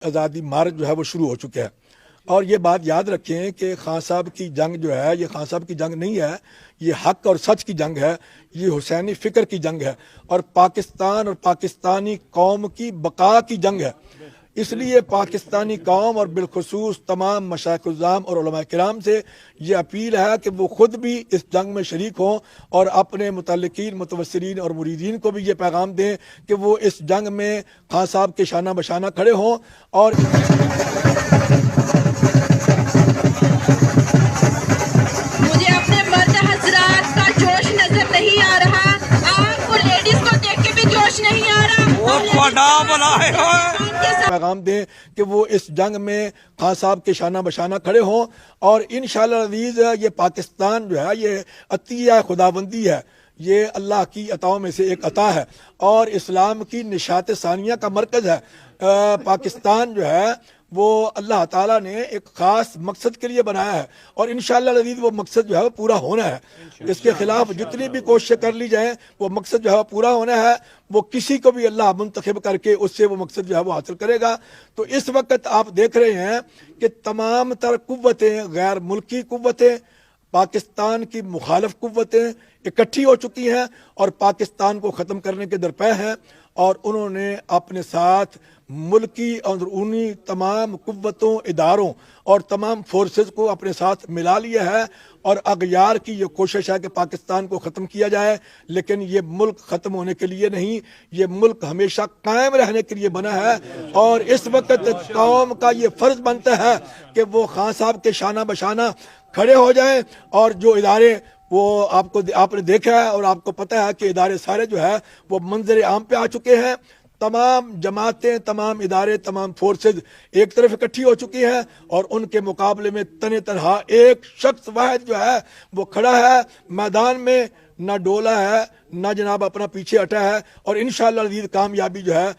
آزادی مارچ جو ہے وہ شروع ہو چکے ہیں، اور یہ بات یاد رکھیں کہ خان صاحب کی جنگ جو ہے یہ خان صاحب کی جنگ نہیں ہے، یہ حق اور سچ کی جنگ ہے، یہ حسینی فکر کی جنگ ہے، اور پاکستان اور پاکستانی قوم کی بقا کی جنگ ہے۔ اس لیے پاکستانی قوم اور بالخصوص تمام مشائخ الزام اور علماء کرام سے یہ اپیل ہے کہ وہ خود بھی اس جنگ میں شریک ہوں، اور اپنے متعلقین متوسرین اور مریدین کو بھی یہ پیغام دیں کہ وہ اس جنگ میں خان صاحب کے شانہ بشانہ کھڑے ہوں۔ اور مجھے اپنے مرد حضرات کا جوش نظر نہیں آ رہا، آپ کو لیڈیز کو دیکھ کے بھی جوش نہیں آ رہا۔ پیغام دیں کہ وہ اس جنگ میں خان صاحب کے شانہ بشانہ کھڑے ہوں، اور انشاءاللہ العزیز یہ پاکستان جو ہے یہ عطیہ خداوندی ہے، یہ اللہ کی عطاؤں میں سے ایک عطا ہے، اور اسلام کی نشاط ثانیہ کا مرکز ہے۔ پاکستان جو ہے وہ اللہ تعالیٰ نے ایک خاص مقصد کے لیے بنایا ہے، اور انشاءاللہ العزیز وہ مقصد جو ہے وہ پورا ہونا ہے۔ اس کے خلاف جتنی بھی کوششیں کر لی جائیں وہ مقصد جو ہے وہ پورا ہونا ہے، وہ کسی کو بھی اللہ منتخب کر کے اس سے وہ مقصد جو ہے وہ حاصل کرے گا۔ تو اس وقت آپ دیکھ رہے ہیں کہ تمام تر قوتیں، غیر ملکی قوتیں، پاکستان کی مخالف قوتیں اکٹھی ہو چکی ہیں اور پاکستان کو ختم کرنے کے درپے ہیں، اور انہوں نے اپنے ساتھ ملکی اور اندرونی تمام قوتوں، اداروں اور تمام فورسز کو اپنے ساتھ ملا لیا ہے، اور اغیار کی یہ کوشش ہے کہ پاکستان کو ختم کیا جائے، لیکن یہ ملک ختم ہونے کے لیے نہیں، یہ ملک ہمیشہ قائم رہنے کے لیے بنا ہے۔ اور اس وقت قوم کا یہ فرض بنتا ہے کہ وہ خان صاحب کے شانہ بشانہ کھڑے ہو جائیں، اور جو ادارے وہ آپ نے دیکھا ہے اور آپ کو پتہ ہے کہ ادارے سارے جو ہے وہ منظر عام پہ آ چکے ہیں، تمام جماعتیں، تمام ادارے، تمام فورسز ایک طرف اکٹھی ہو چکی ہیں، اور ان کے مقابلے میں تن تنہا ایک شخص واحد جو ہے وہ کھڑا ہے میدان میں، نہ ڈولا ہے، نہ جناب اپنا پیچھے ہٹا ہے، اور انشاءاللہ العزیز کامیابی جو ہے